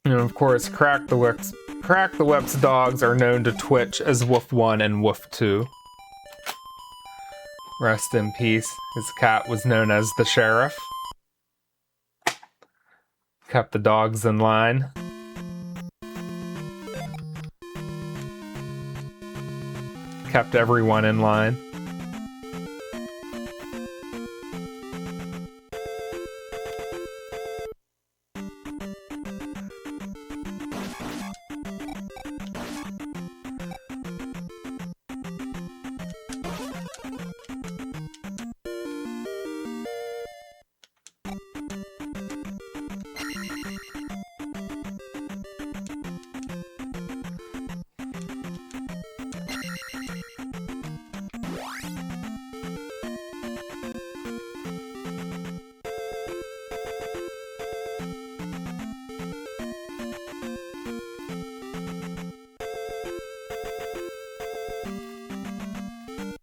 And of course, Crack the Whip's dogs are known to twitch as Woof 1 and Woof 2. Rest in peace. His cat was known as the Sheriff. Kept the dogs in line. Kept everyone in line.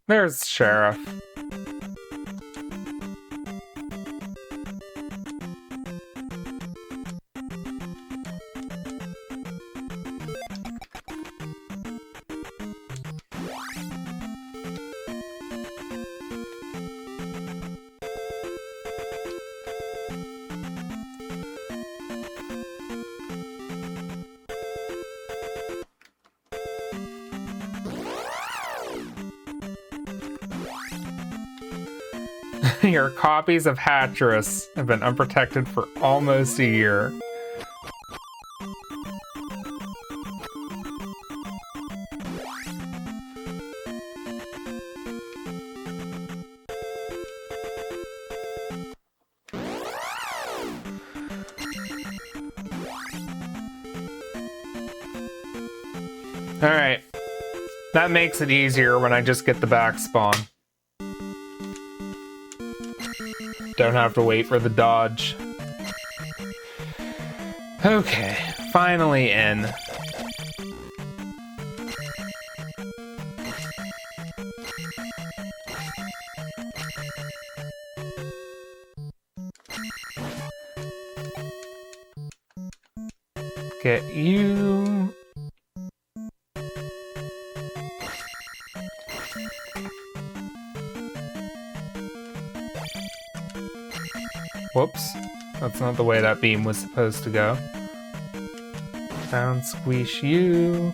There's Sheriff. Your copies of Hatcherus have been unprotected for almost a year. Alright. That makes it easier when I just get the back spawn. Don't have to wait for the dodge. Okay, finally in. Get you. Whoops, that's not the way that beam was supposed to go. Down squish you.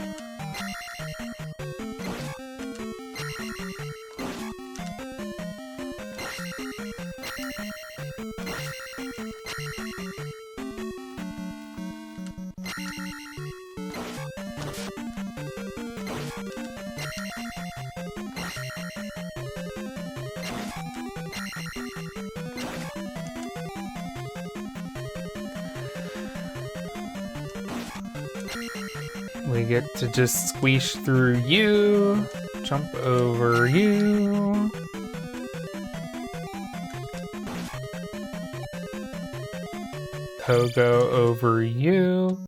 We get to just squish through you, jump over you. Pogo over you.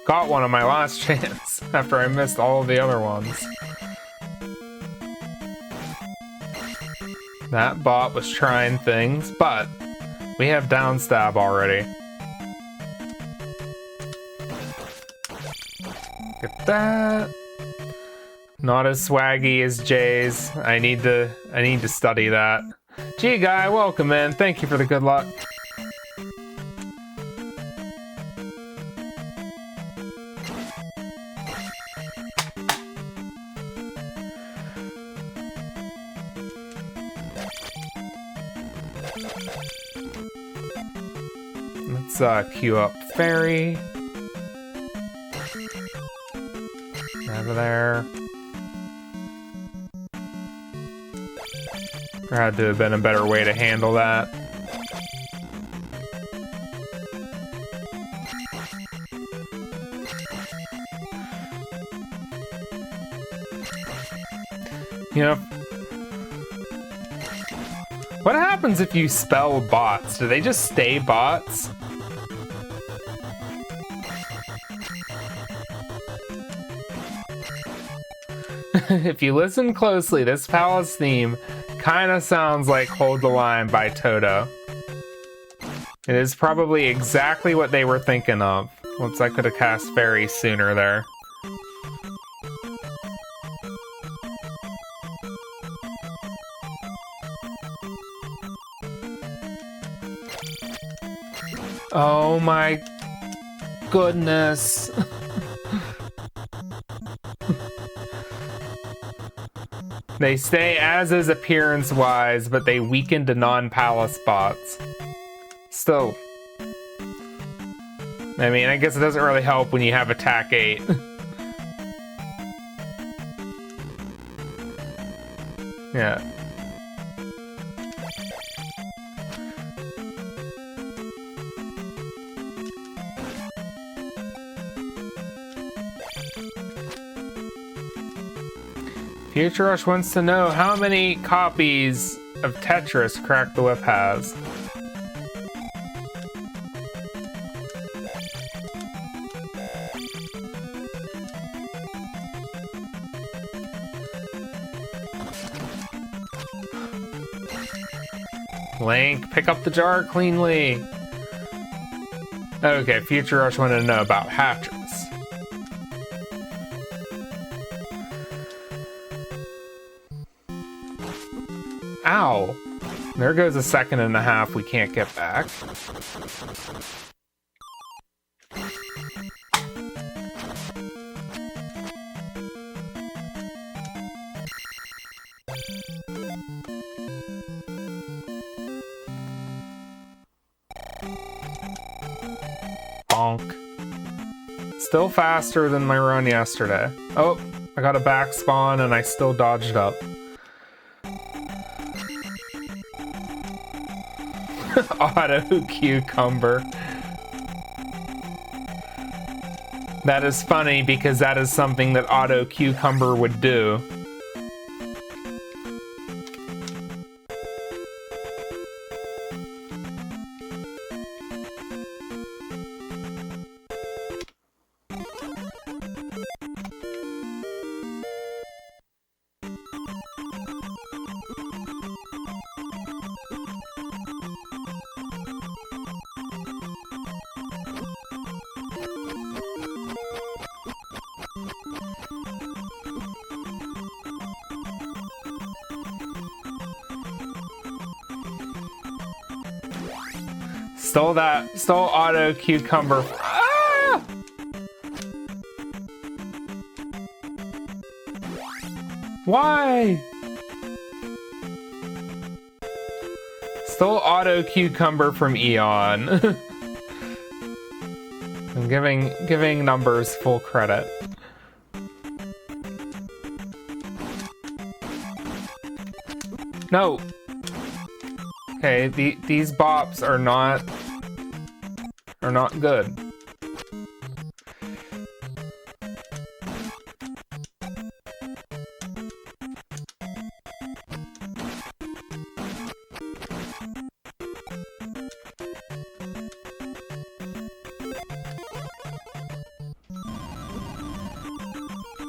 Got one on my last chance after I missed all of the other ones. That bot was trying things, but we have down stab already. Get that. Not as swaggy as Jay's. I need to study that. Gee guy, welcome in. Thank you for the good luck. Let's queue up Fairy. Over there. There had to have been a better way to handle that. You know, what happens if you spell bots? Do they just stay bots? If you listen closely, this palace theme kind of sounds like Hold the Line by Toto. It is probably exactly what they were thinking of. Whoops, I could have cast Fairy sooner there. Oh my goodness. They stay as is appearance-wise, but they weaken to non-palace spots. Still. I mean, I guess it doesn't really help when you have attack 8. Yeah. Future Rush wants to know how many copies of Tetris Crack the Whip has. Link, pick up the jar cleanly. Okay, Future Rush wanted to know about Hatchers. Ow! There goes a second and a half we can't get back. Bonk. Still faster than my run yesterday. Oh, I got a back spawn and I still dodged up. Auto cucumber. That is funny because that is something that auto cucumber would do. Stole auto cucumber. Ah! Why? Stole auto cucumber from Eon. I'm giving numbers full credit. No. Okay, these bops are not good.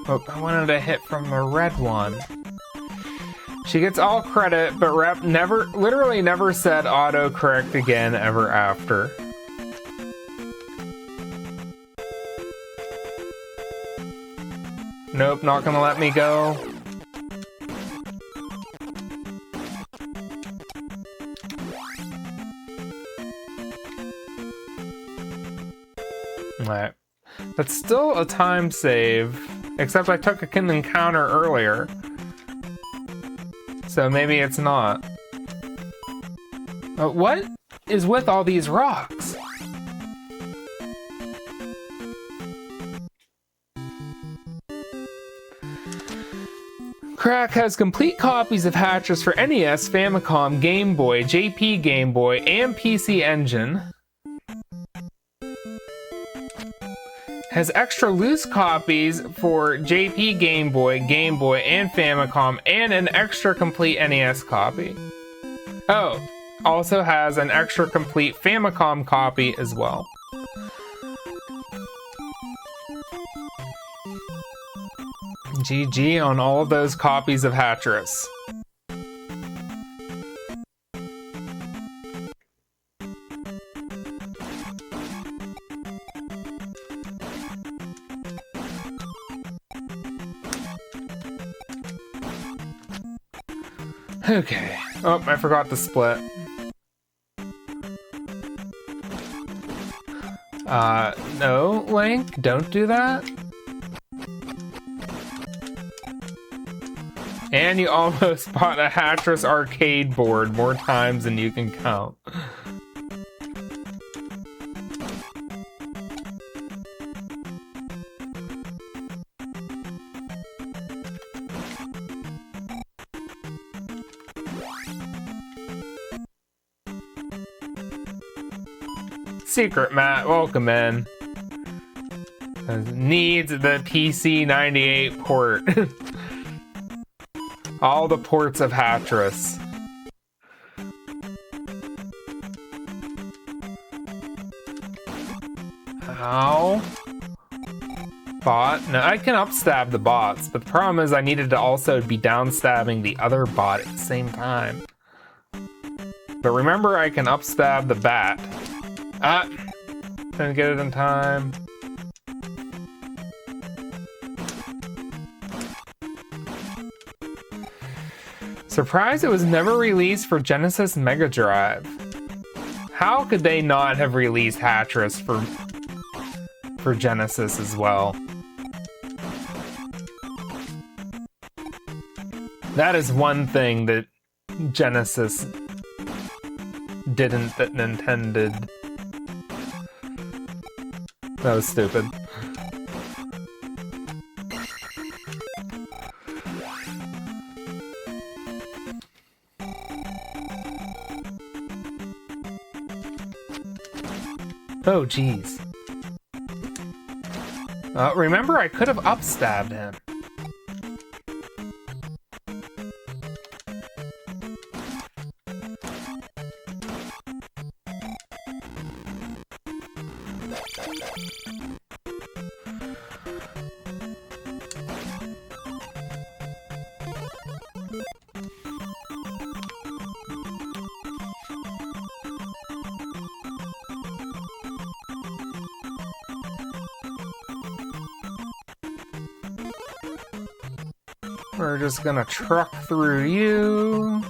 Oh, I wanted a hit from the red one. She gets all credit, but Rep literally never said autocorrect again ever after. Nope, not gonna let me go. Alright. That's still a time save, except I took an encounter earlier. So maybe it's not. What is with all these rocks? Crack has complete copies of Hatchers for NES, Famicom, Game Boy, JP Game Boy, and PC Engine. Has extra loose copies for JP Game Boy, and Famicom, and an extra complete NES copy. Oh, also has an extra complete Famicom copy as well. GG on all of those copies of Hattress. Okay. Oh, I forgot to split. No, Link, don't do that. And you almost bought a Hattress arcade board more times than you can count. Secret Matt, welcome in. Needs the PC98 port. All the ports of Hattress. Ow. Bot? No, I can upstab the bots, but the problem is I needed to also be downstabbing the other bot at the same time. But remember, I can upstab the bat. Ah! Didn't get it in time. Surprised it was never released for Genesis Mega Drive. How could they not have released Hattress for Genesis as well? That is one thing that Genesis didn't that Nintendo did. That was stupid. Oh, jeez. Remember, I could have upstabbed him. We're just gonna truck through you.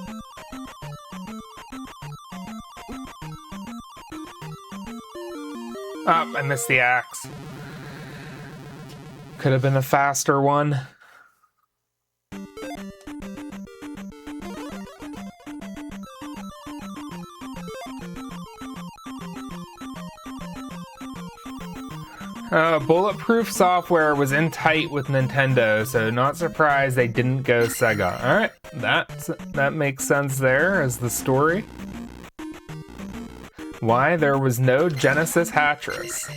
Oh, I missed the axe. Could have been a faster one. Bulletproof software was in tight with Nintendo, so not surprised they didn't go Sega. Alright, that makes sense there as the story. Why there was no Genesis Hattress.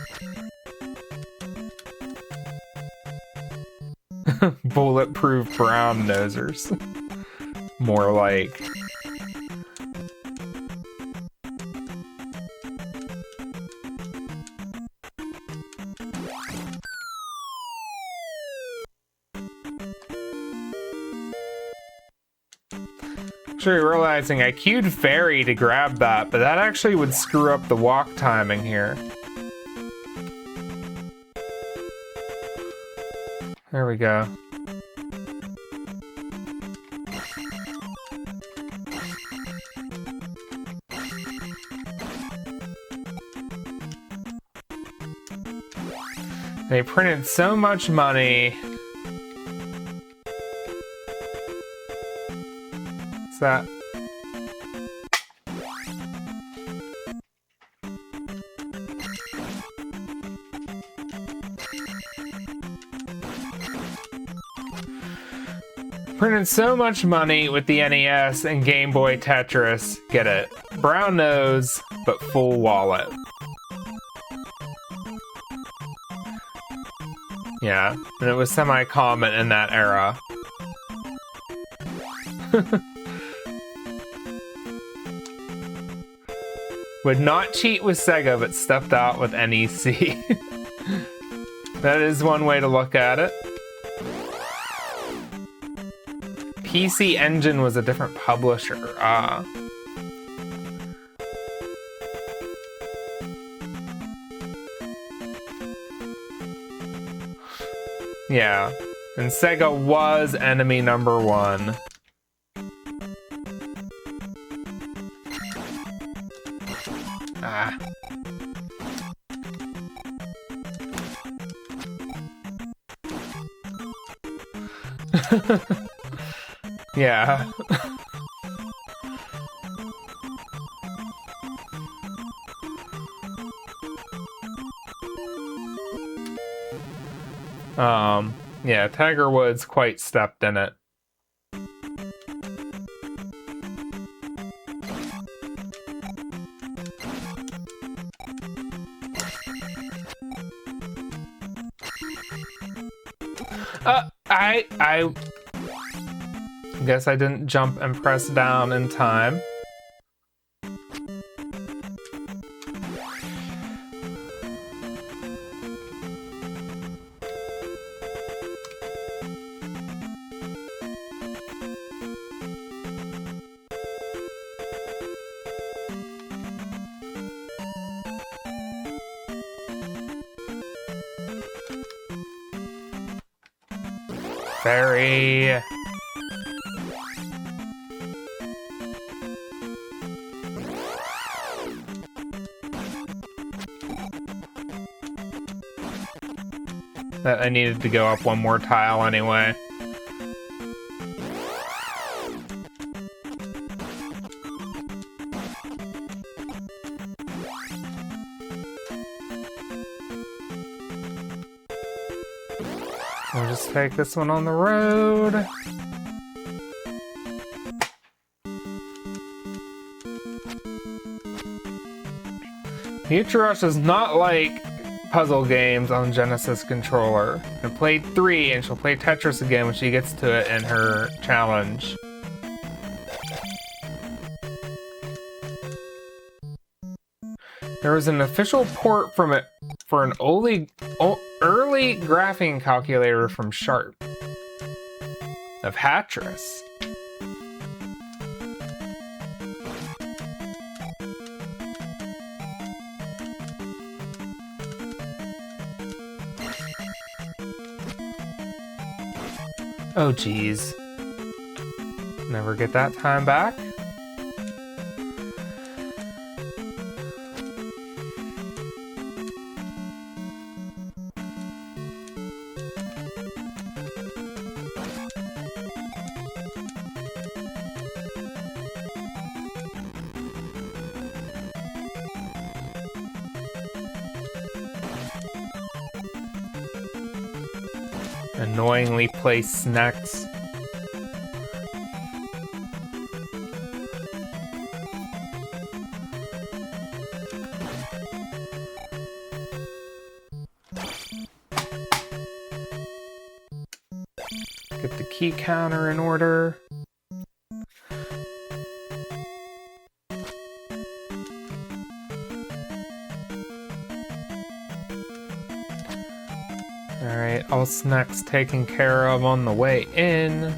Bulletproof brown nosers. More like. Actually realizing I queued Fairy to grab that, but that actually would screw up the walk timing here. There we go. They printed so much money. That printed so much money with the NES and Game Boy Tetris. Get it? Brown nose, but full wallet. Yeah, and it was semi-common in that era. Would not cheat with Sega, but stepped out with NEC. That is one way to look at it. PC Engine was a different publisher. Yeah, and Sega was enemy number one. Yeah. Yeah, Tiger Woods quite stepped in it. I guess I didn't jump and press down in time. Fairy. That I needed to go up one more tile anyway. We'll just take this one on the road. Future Rush is not like puzzle games on Genesis controller. I played 3 and she'll play Tetris again when she gets to it in her challenge. There was an official port from it for an early graphing calculator from Sharp of Hatris. Oh geez. Never get that time back. Annoyingly placed snacks. Get the key counter in order. Alright, all snacks taken care of on the way in.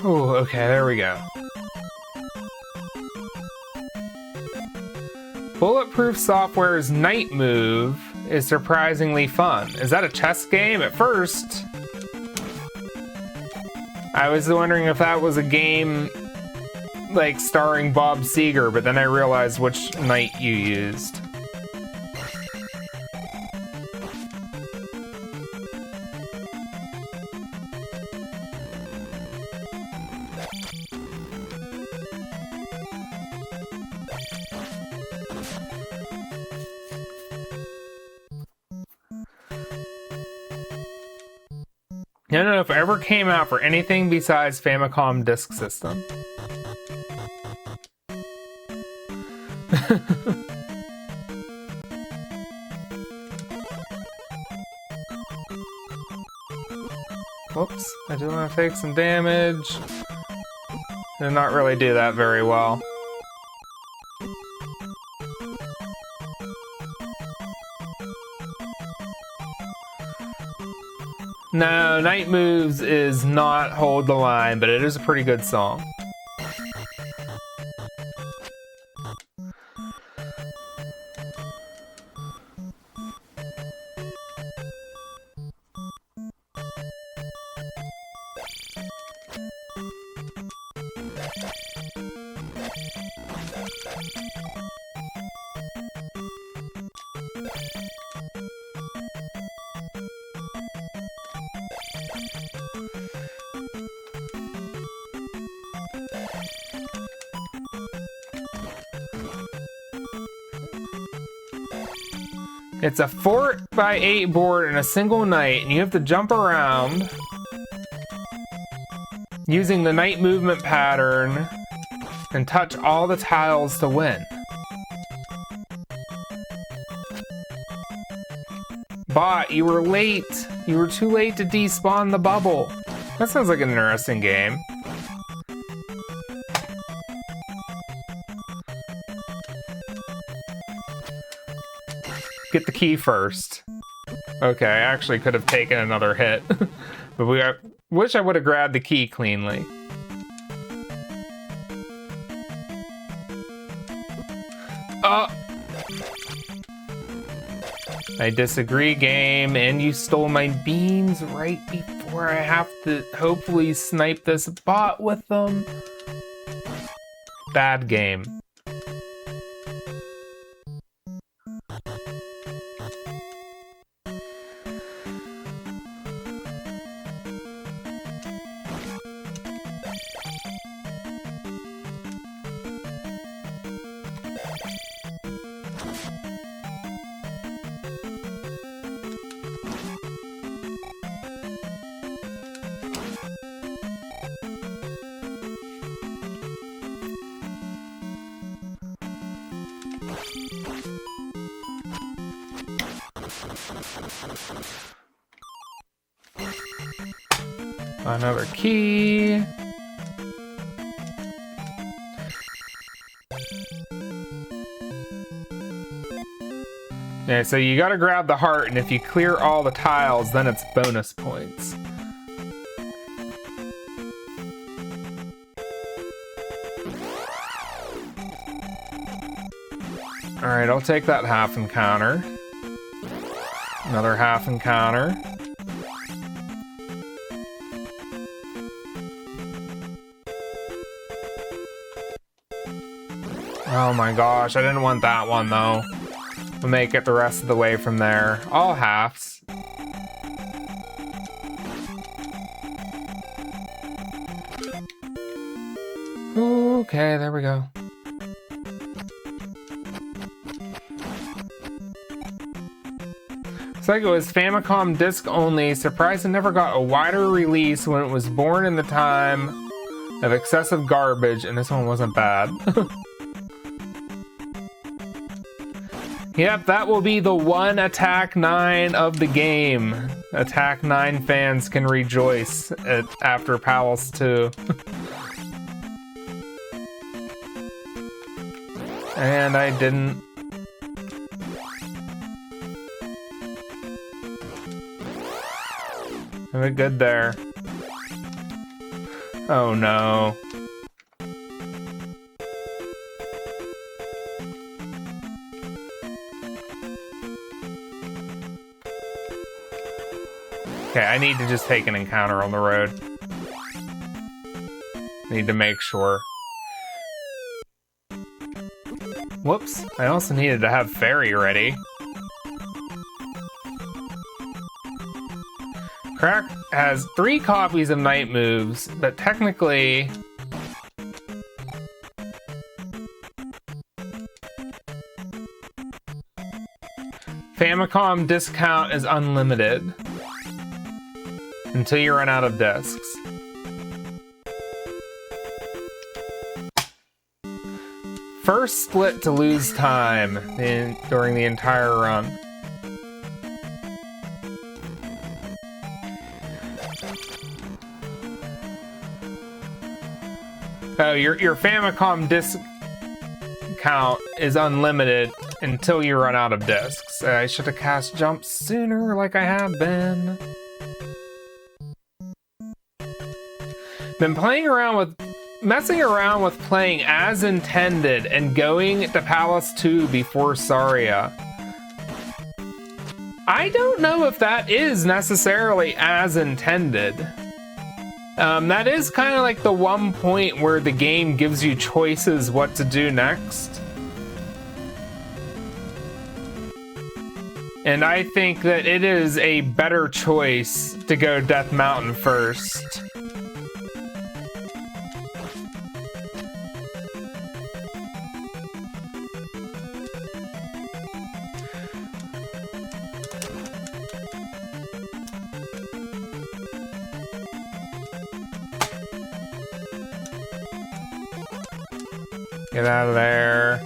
Oh, okay, there we go. Bulletproof Software's Night Move is surprisingly fun. Is that a chess game? At first, I was wondering if that was a game like starring Bob Seger, but then I realized which knight you used. I don't know if it ever came out for anything besides Famicom Disk System. Whoops, I just want to take some damage. Did not really do that very well. No, Night Moves is not Hold the Line, but it is a pretty good song. It's a 4x8 board in a single night, and you have to jump around using the night movement pattern and touch all the tiles to win. Bot, you were late. You were too late to despawn the bubble. That sounds like an interesting game. Get the key first. Okay, I actually could have taken another hit. But wish I would have grabbed the key cleanly. I disagree, game, and you stole my beans right before I have to hopefully snipe this bot with them. Bad game. Another key. Yeah, so you gotta grab the heart, and if you clear all the tiles, then it's bonus points. Alright, I'll take that half encounter. Another half encounter. Oh my gosh, I didn't want that one though. We'll make it the rest of the way from there. All halves. Okay, there we go. Looks like it was Famicom disc only. Surprised it never got a wider release when it was born in the time of excessive garbage, and this one wasn't bad. Yep, that will be the one Attack 9 of the game. Attack 9 fans can rejoice after Palace 2. And I didn't. Have it good there. Oh no. Okay, I need to just take an encounter on the road. Need to make sure. Whoops, I also needed to have Fairy ready. Crack has 3 copies of Night Moves, but technically... Famicom discount is unlimited. until you run out of discs. First split to lose time during the entire run. Oh, your Famicom disc count is unlimited until you run out of discs. I should have cast jump sooner like I have been. Been messing around with playing as intended and going to Palace 2 before Saria. I don't know if that is necessarily as intended. That is kind of like the one point where the game gives you choices what to do next. And I think that it is a better choice to go Death Mountain first. Get out of there.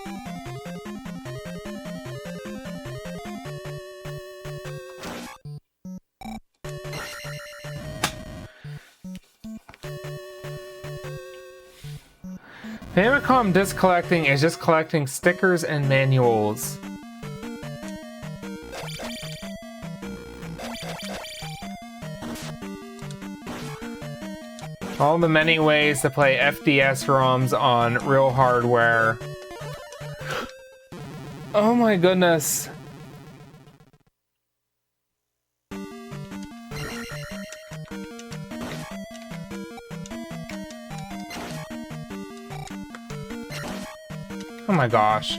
Famicom disc collecting is just collecting stickers and manuals. All the many ways to play FDS ROMs on real hardware. Oh my goodness. Oh my gosh.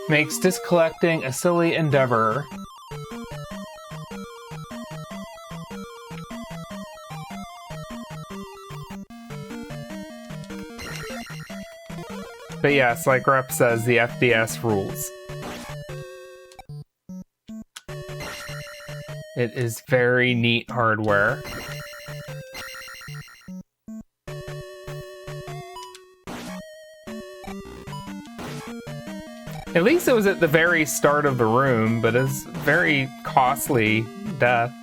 Makes disc collecting a silly endeavor. But yes, like Rep says, the FDS rules. It is very neat hardware. At least it was at the very start of the room, but it's very costly death.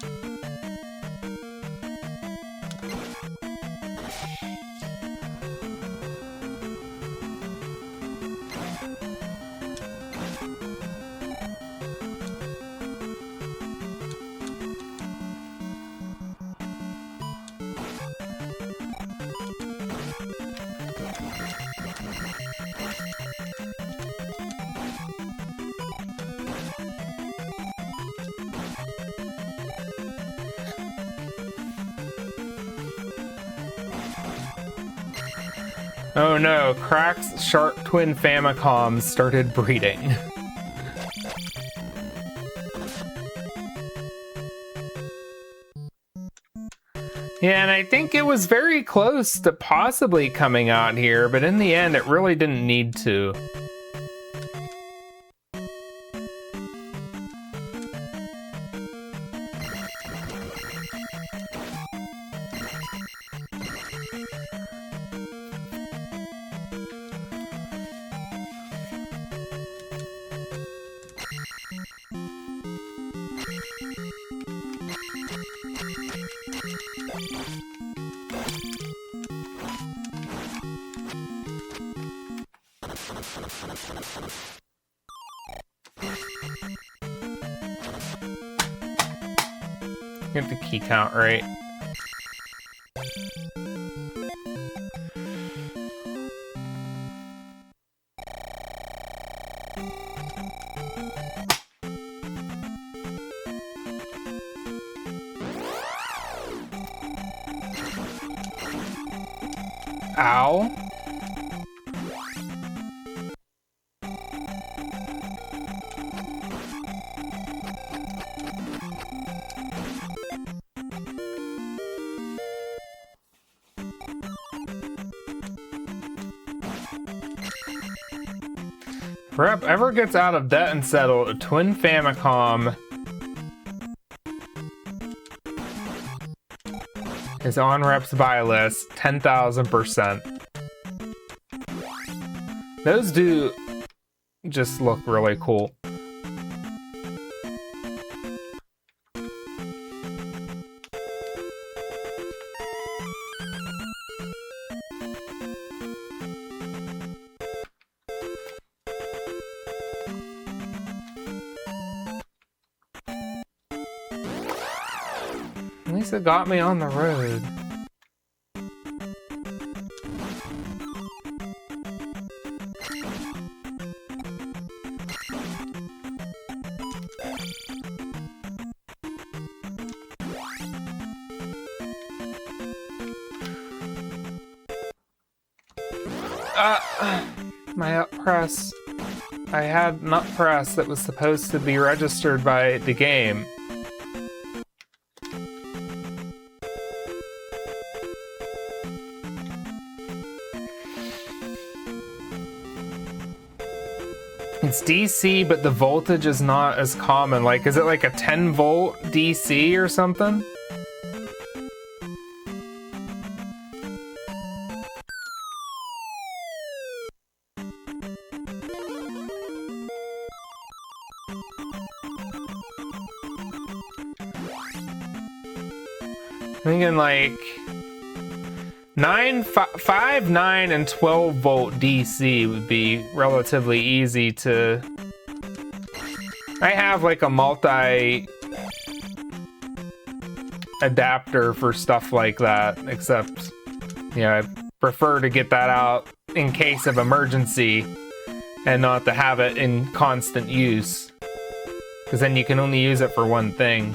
Oh no, Crack's sharp twin Famicoms started breeding. Yeah, and I think it was very close to possibly coming out here, but in the end it really didn't need to. Get the key count right. Ow. If Rep ever gets out of debt and settled, a twin Famicom is on Rep's buy list, 10,000%. Those do just look really cool. At least it got me on the road. My up press. I had an up press that was supposed to be registered by the game. It's DC, but the voltage is not as common. Like, is it like a 10 volt DC or something? Thinking like 5, 9, and 12 volt DC would be relatively easy to... I have like a multi adapter for stuff like that, except, you know, I prefer to get that out in case of emergency and not to have it in constant use, because then you can only use it for one thing.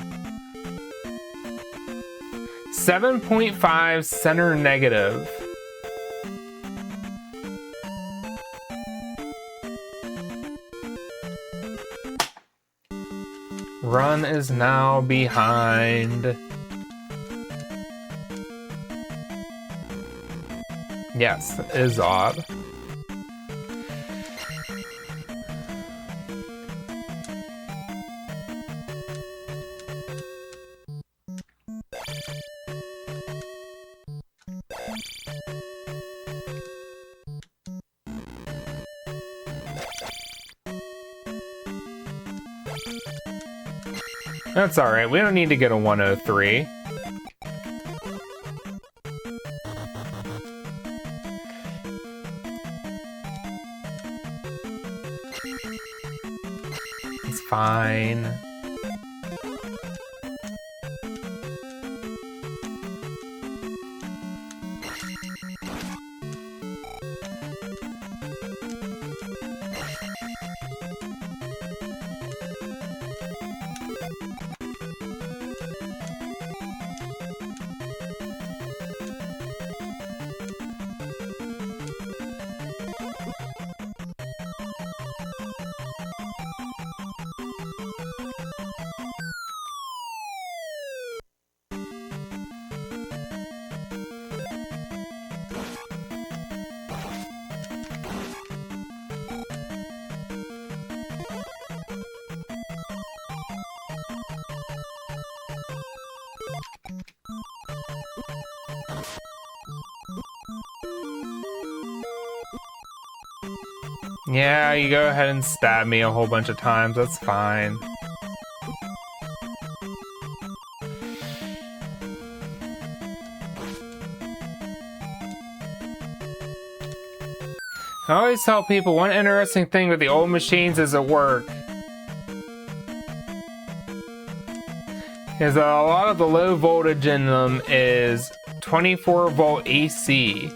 7.5 center negative. Run is now behind. Yes, it is odd. That's alright, we don't need to get a 103. It's fine. Yeah, you go ahead and stab me a whole bunch of times, that's fine. I always tell people one interesting thing with the old machines is at work is that a lot of the low voltage in them is 24 volt AC.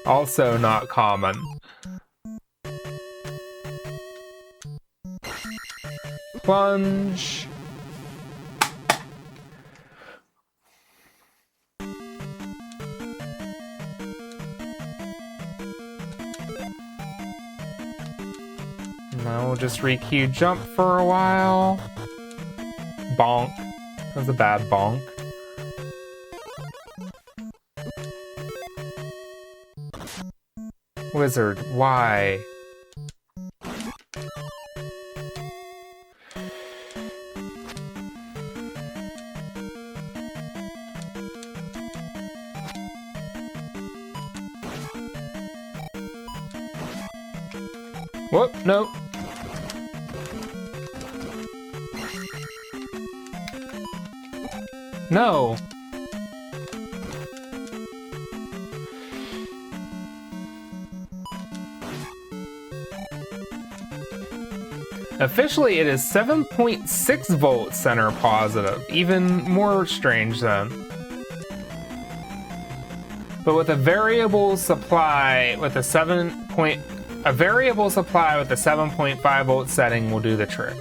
Also not common. Plunge. Now we'll just re-queue jump for a while. Bonk. That was a bad bonk. Wizard, why? Whoop, nope. No. Officially, it is 7.6 volt center positive. Even more strange then. But with a variable supply with a 7.5 volt setting will do the trick.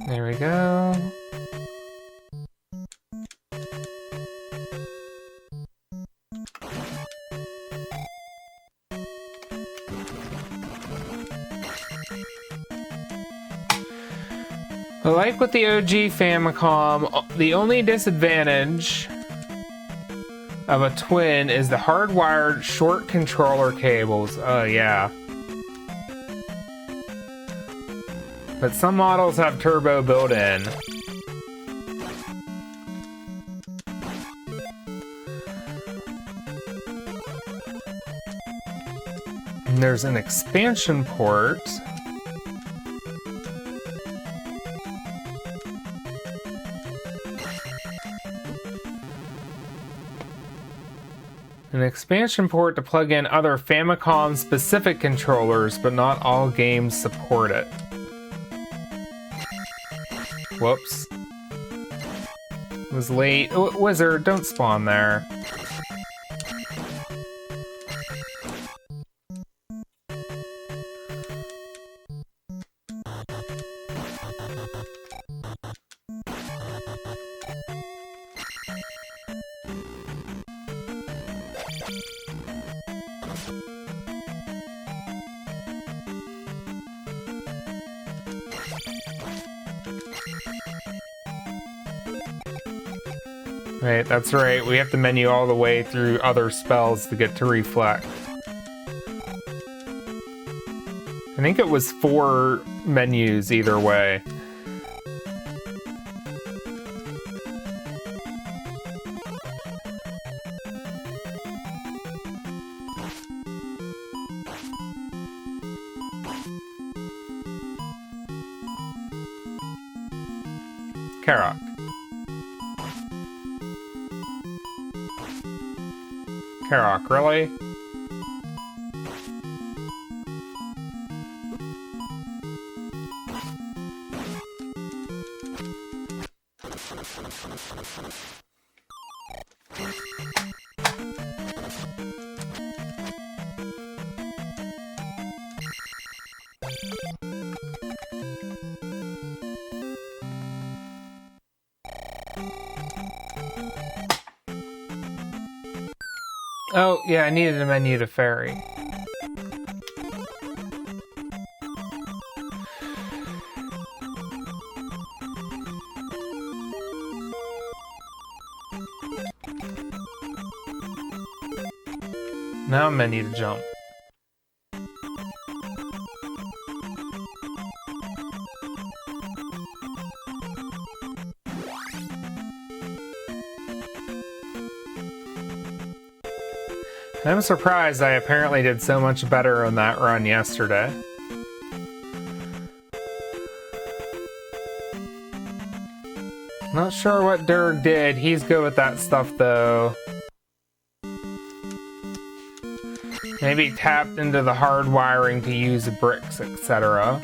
There we go. Like with the OG Famicom, the only disadvantage of a twin is the hardwired short controller cables. Oh yeah. But some models have turbo built in. And there's an expansion port. An expansion port to plug in other Famicom specific controllers, but not all games support it. Whoops. Was late. Wizard, don't spawn there. Right, that's right. We have to menu all the way through other spells to get to reflect. I think it was 4 menus either way. Karok. Karok, really? Oh, yeah, I needed a menu to Fairy. Now menu to jump. I'm surprised I apparently did so much better on that run yesterday. Not sure what Dirk did. He's good with that stuff though. Maybe tapped into the hard wiring to use bricks, etc.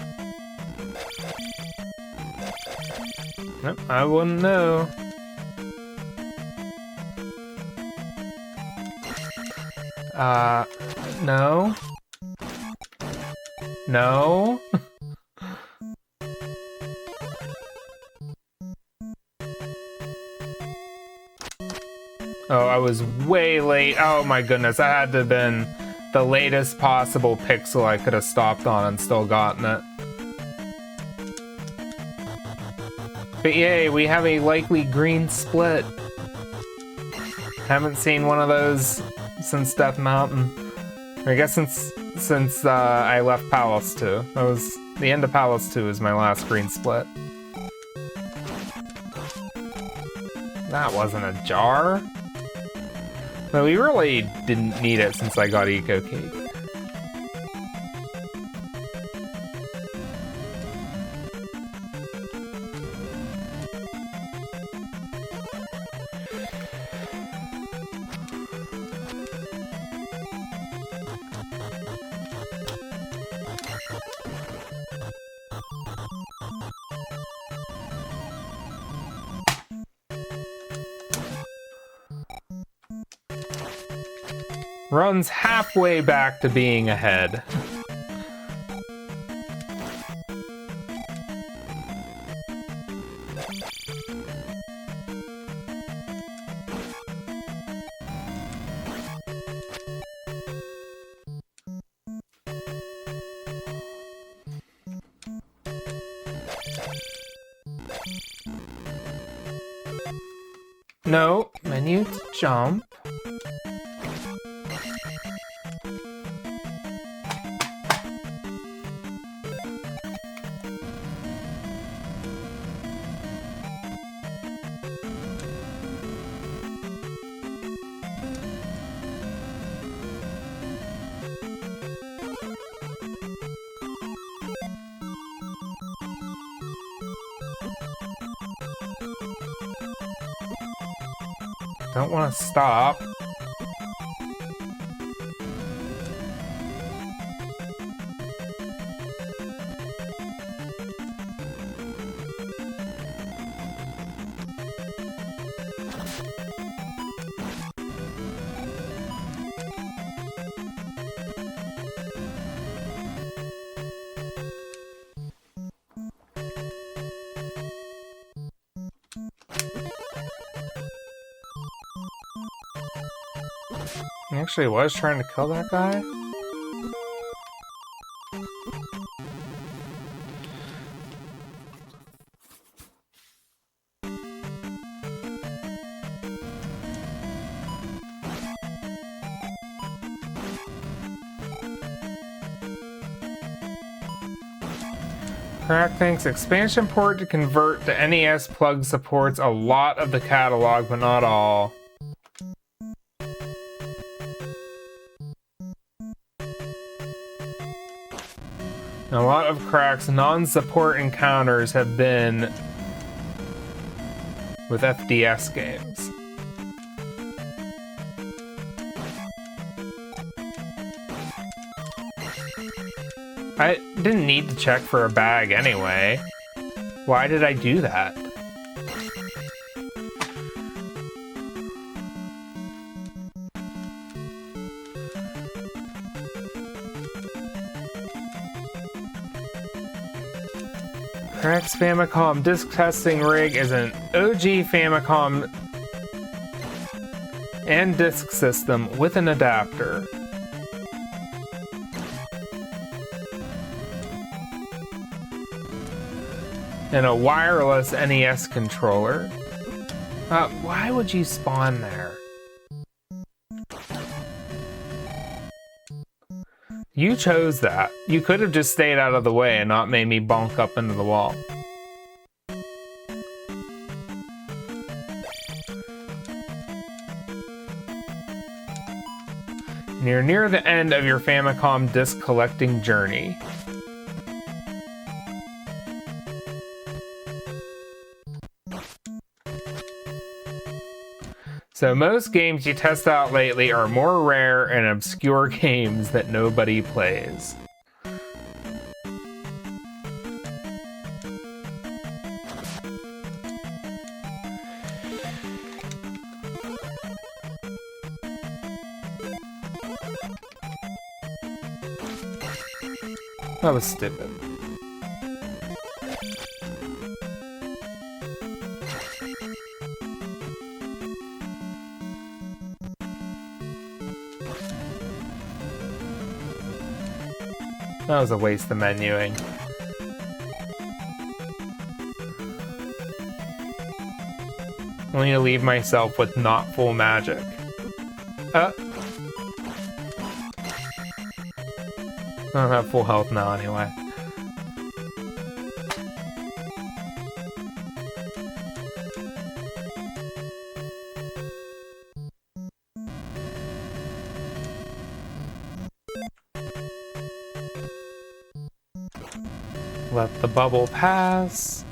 Nope, I wouldn't know. No. No. Oh, I was way late. Oh my goodness, that had to have been the latest possible pixel I could have stopped on and still gotten it. But yay, we have a likely green split. Haven't seen one of those since Death Mountain. I guess since I left Palace 2. That was the end of Palace 2 is my last green split. That wasn't a jar. No, we really didn't need it since I got Eco Cake. Runs halfway back to being ahead. No, menu to jump. Don't want to stop. He actually was trying to kill that guy? Crack thinks expansion port to convert to NES plug supports a lot of the catalog, but not all. A lot of Crack's non-support encounters have been with FDS games. I didn't need to check for a bag anyway. Why did I do that? Crack's Famicom disc testing rig is an OG Famicom and disc system with an adapter. And a wireless NES controller. Why would you spawn there? You chose that. You could have just stayed out of the way and not made me bonk up into the wall. You're near the end of your Famicom disc collecting journey. So most games you test out lately are more rare and obscure games that nobody plays. That was stupid. That was a waste of menuing. I need to leave myself with not full magic. I don't have full health now anyway. Let the bubble pass.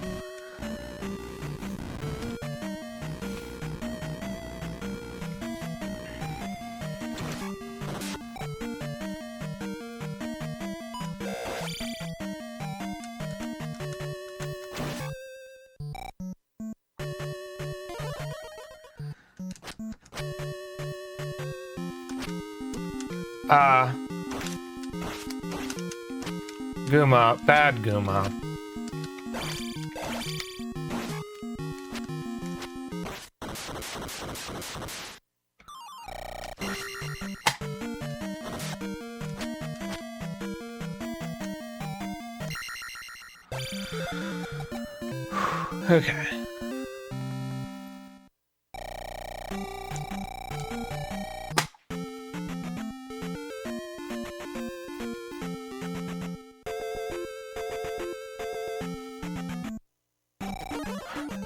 Goomba, bad Goomba. Okay.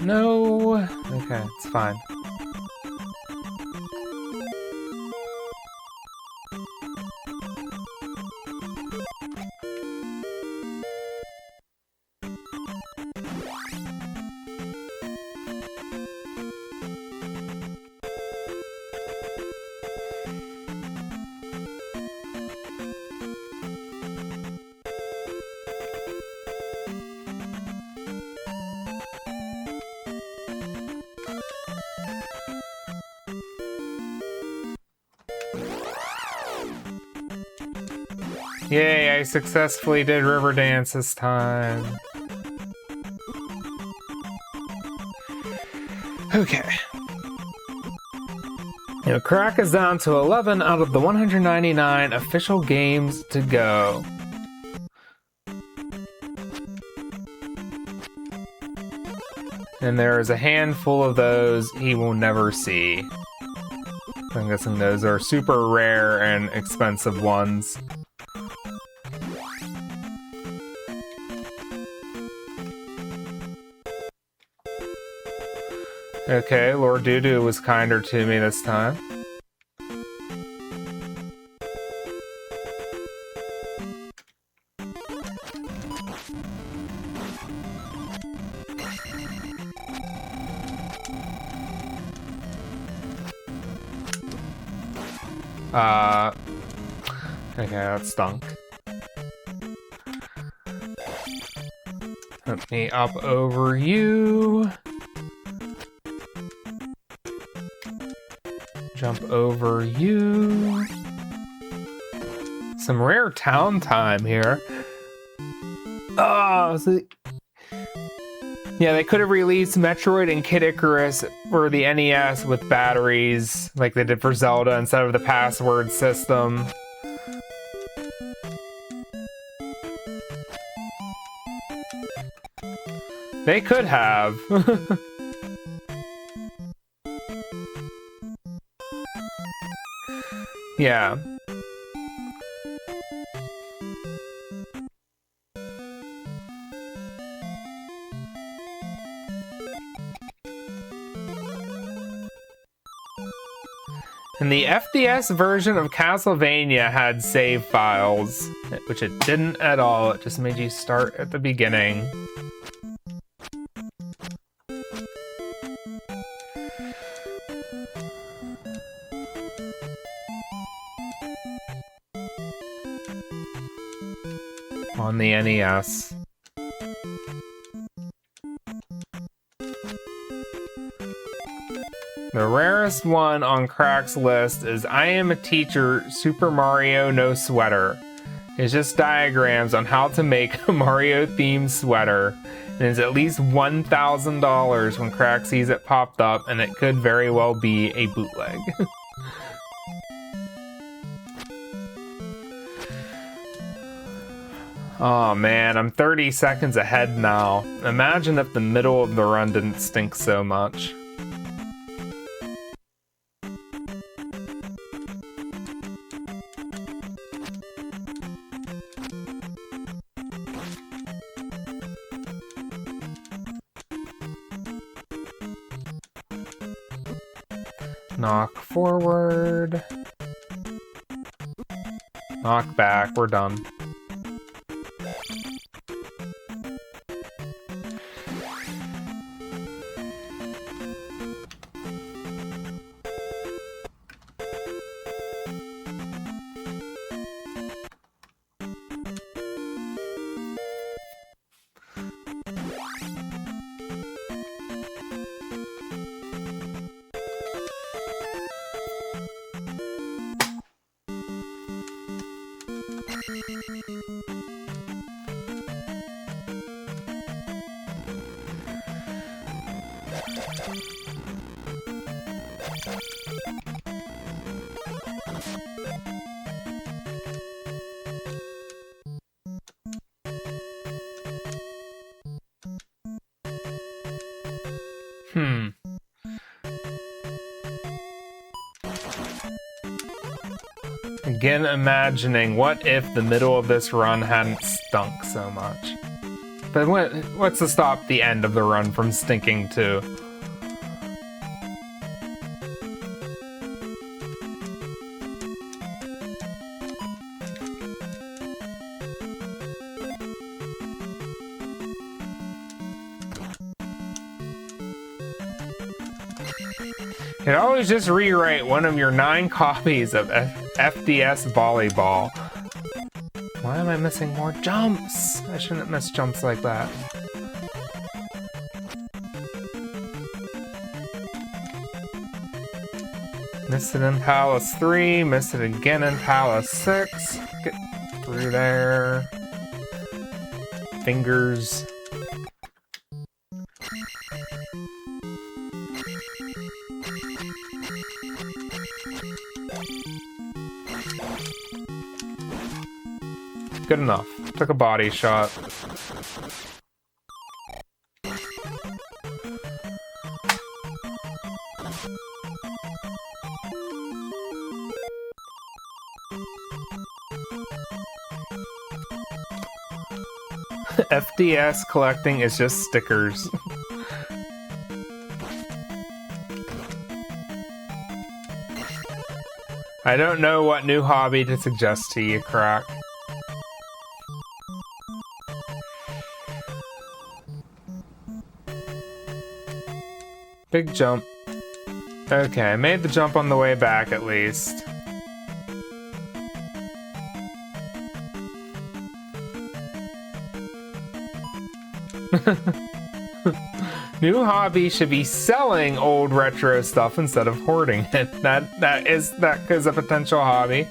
No. Okay, it's fine. Yay, I successfully did River Dance this time. Okay. Now, Crack is down to 11 out of the 199 official games to go. And there is a handful of those he will never see. I'm guessing those are super rare and expensive ones. Okay, Lord Doodoo was kinder to me this time. Okay, that stunk. Let me up over you. Jump over you. Some rare town time here. Oh, yeah, they could have released Metroid and Kid Icarus for the NES with batteries, like they did for Zelda, instead of the password system. They could have. Yeah. And the FDS version of Castlevania had save files, which it didn't at all. It just made you start at the beginning. On the NES. The rarest one on Crack's list is I Am a Teacher, Super Mario No Sweater. It's just diagrams on how to make a Mario-themed sweater. And it's at least $1,000 when Crack sees it popped up, and it could very well be a bootleg. Oh man, I'm 30 seconds ahead now. Imagine if the middle of the run didn't stink so much. Knock forward. Knock back, we're done. Again, imagining what if the middle of this run hadn't stunk so much. But what's to stop the end of the run from stinking too? You could always just rewrite one of your 9 copies of FDS Volleyball. Why am I missing more jumps? I shouldn't miss jumps like that. Missed it in Palace 3, missed it again in Palace 6. Get through there. Fingers. Good enough. Took a body shot. FDS collecting is just stickers. I don't know what new hobby to suggest to you, Crack. Big jump. Okay, I made the jump on the way back at least. New hobby should be selling old retro stuff instead of hoarding it. That is a potential hobby.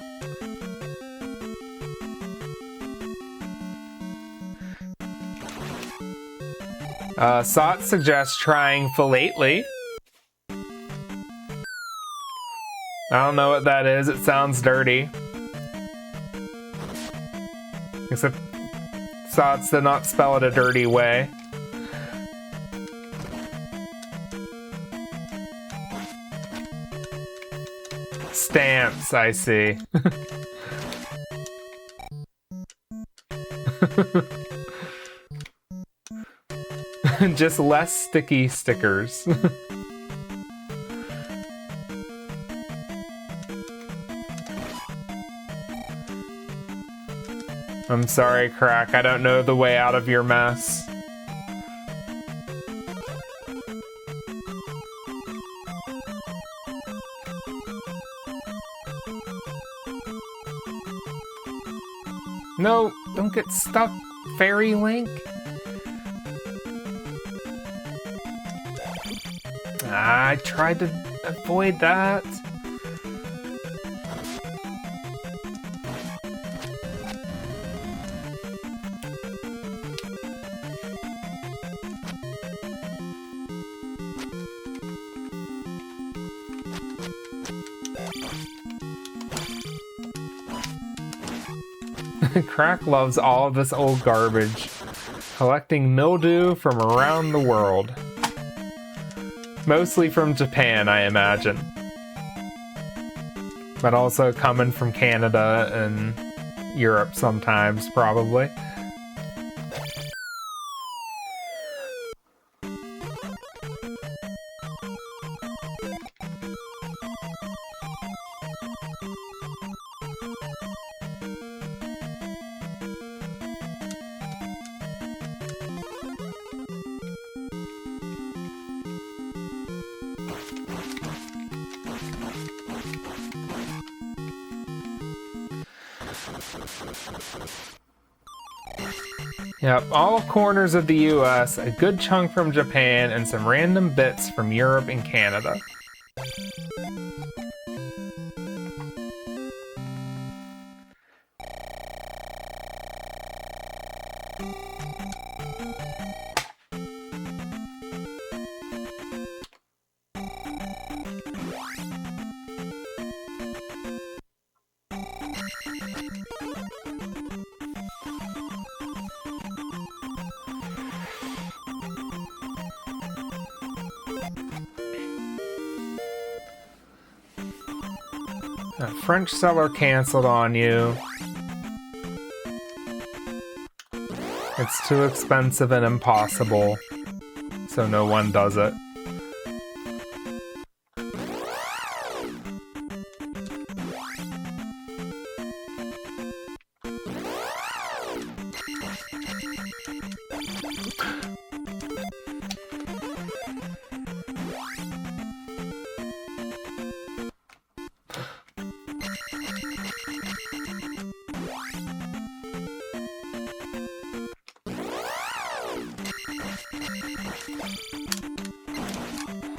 Sot suggests trying Philately. I don't know what that is. It sounds dirty. Except Sots did not spell it a dirty way. Stance, I see. Just less sticky stickers. I'm sorry, Crack. I don't know the way out of your mess. No, don't get stuck, Fairy Link. I tried to avoid that. Crack loves all of this old garbage, collecting mildew from around the world. Mostly from Japan, I imagine. But also coming from Canada and Europe sometimes, probably. Yep, all corners of the US, a good chunk from Japan, and some random bits from Europe and Canada. A French seller canceled on you. It's too expensive and impossible, so no one does it.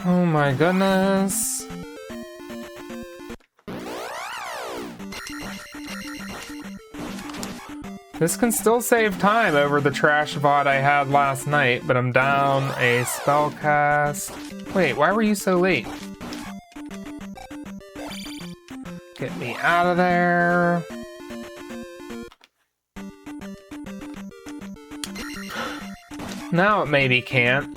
Oh my goodness. This can still save time over the trash VOD I had last night, but I'm down a spell cast. Wait, why were you so late? Get me out of there. Now it maybe can't.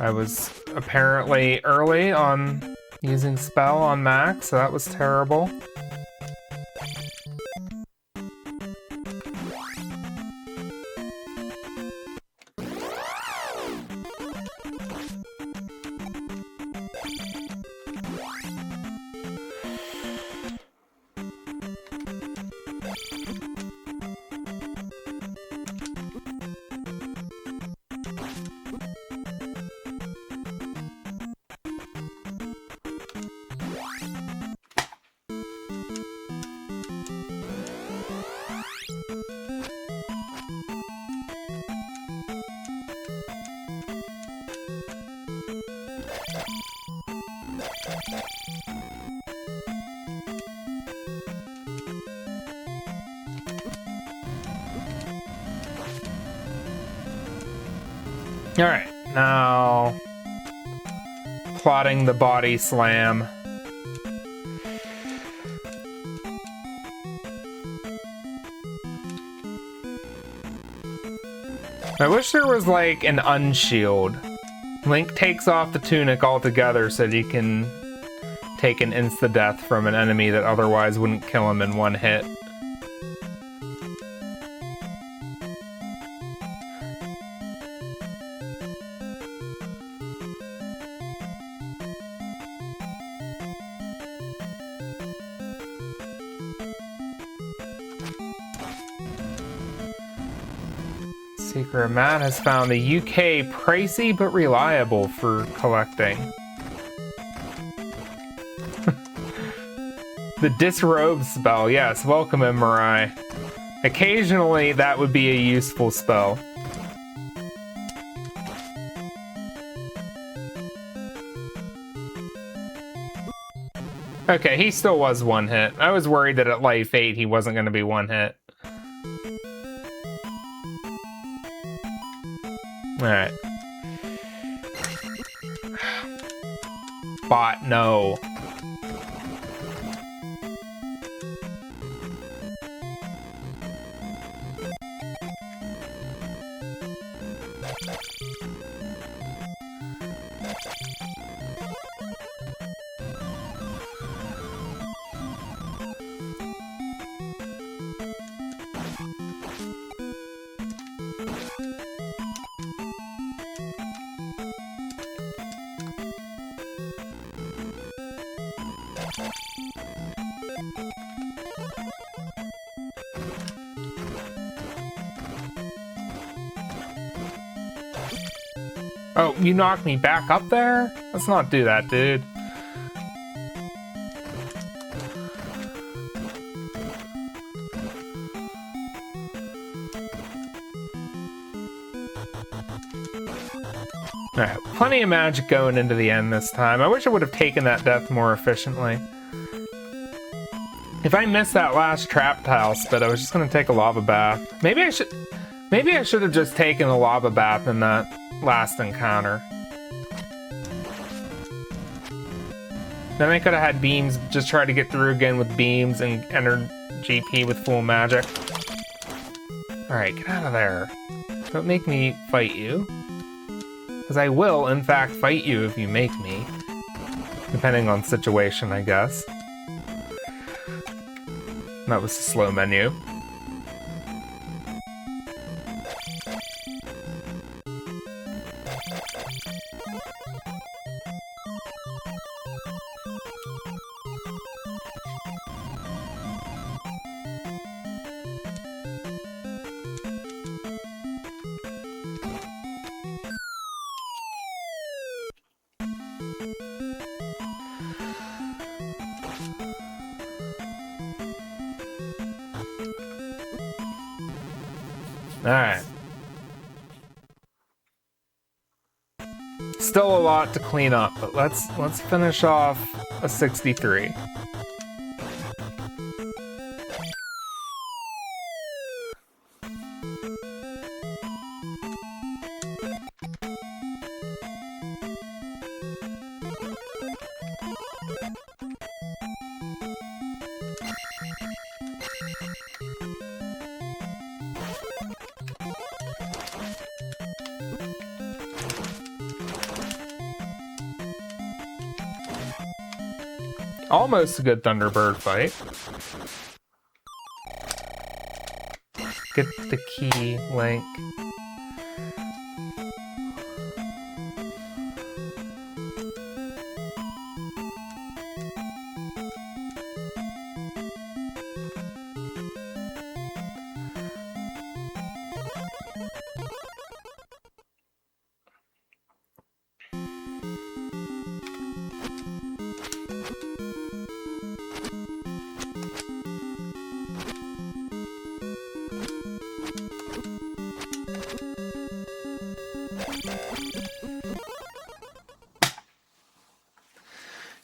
I was apparently early on using spell on Max, so that was terrible. Alright, now plotting the body slam. I wish there was like an unshield. Link takes off the tunic altogether so that he can take an insta-death from an enemy that otherwise wouldn't kill him in one hit. Secret Matt has found the UK pricey but reliable for collecting. The disrobe spell, yes, welcome in, Mirai. Occasionally that would be a useful spell. Okay, he still was one hit. I was worried that at life 8 he wasn't going to be one hit. Alright. Bot, no. Oh, you knocked me back up there? Let's not do that, dude. Alright, plenty of magic going into the end this time. I wish I would have taken that death more efficiently. If I missed that last trap tile spit, I was just gonna take a lava bath. Maybe I should have just taken a lava bath in that last encounter. Then I could have had beams, just try to get through again with beams and enter GP with full magic. Alright, get out of there. Don't make me fight you. Because I will, in fact, fight you if you make me. Depending on situation, I guess. That was the slow menu. Alright. Still a lot to clean up, but let's finish off a 63. Almost a good Thunderbird fight. Get the key, Link.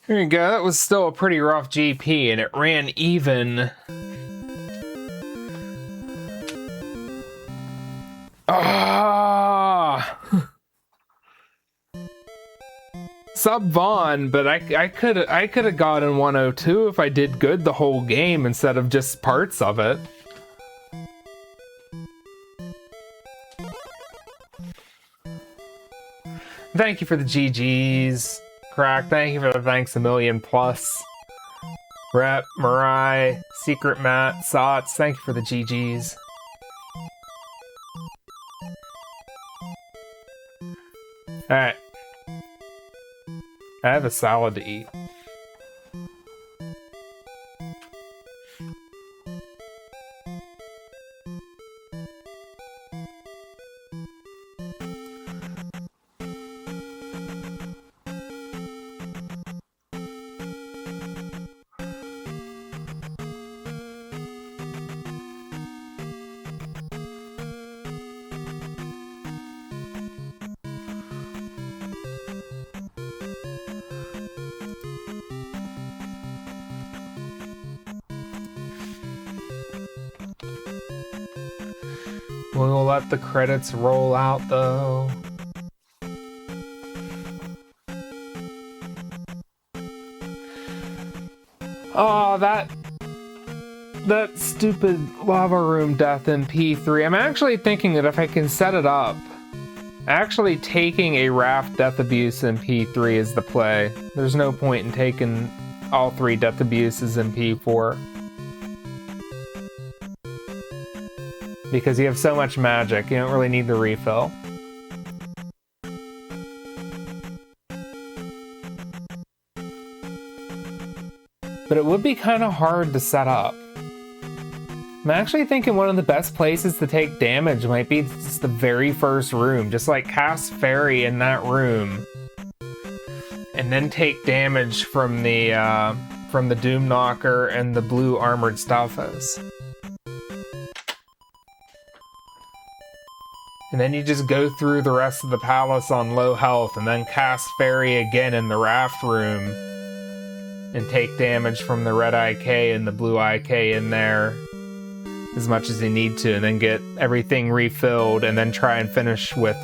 Here you go, that was still a pretty rough GP, and it ran even. Ah! Sub Vaughn, but I could have gotten 102 if I did good the whole game instead of just parts of it. Thank you for the GGs. Crack, thank you for the thanks a million plus. Rep, Mirai, Secret Matt, Sots, thank you for the GGs. Alright. I have a salad to eat. We'll let the credits roll out though. Oh, that stupid lava room death in P3. I'm actually thinking that if I can set it up, actually taking a raft death abuse in P3 is the play. There's no point in taking all 3 death abuses in P4. Because you have so much magic, you don't really need the refill. But it would be kind of hard to set up. I'm actually thinking one of the best places to take damage might be just the very first room. Just like cast Fairy in that room. And then take damage from the Doom Knocker and the blue armored Stalfos. And then you just go through the rest of the palace on low health and then cast Fairy again in the raft room. And take damage from the red IK and the blue IK in there. As much as you need to, and then get everything refilled, and then try and finish with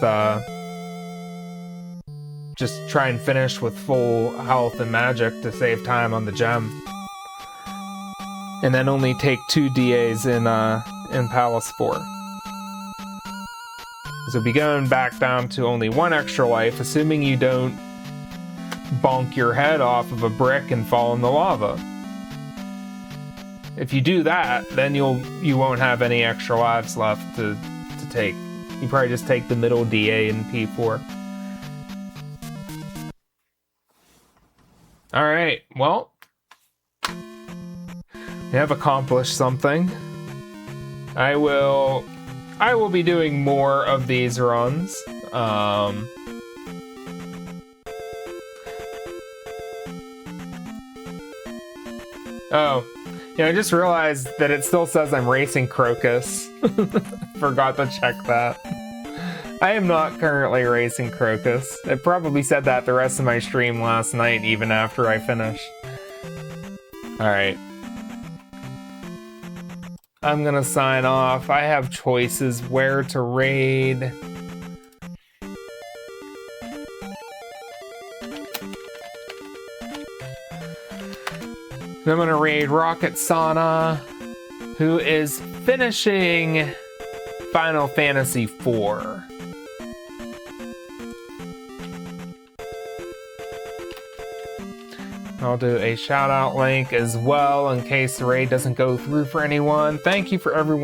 just try and finish with full health and magic to save time on the gem. And then only take 2 DAs in Palace 4. So be going back down to only 1 extra life, assuming you don't bonk your head off of a brick and fall in the lava. If you do that, then you won't have any extra lives left to take. You probably just take the middle DA in P4. Alright, well, we have accomplished something. I will be doing more of these runs. Oh, yeah, I just realized that it still says I'm racing Crocus. Forgot to check that. I am not currently racing Crocus. It probably said that the rest of my stream last night, even after I finished. Alright. I'm gonna sign off. I have choices where to raid. I'm gonna raid Rocket Sana, who is finishing Final Fantasy IV. I'll do a shout out link as well in case the raid doesn't go through for anyone. Thank you for everyone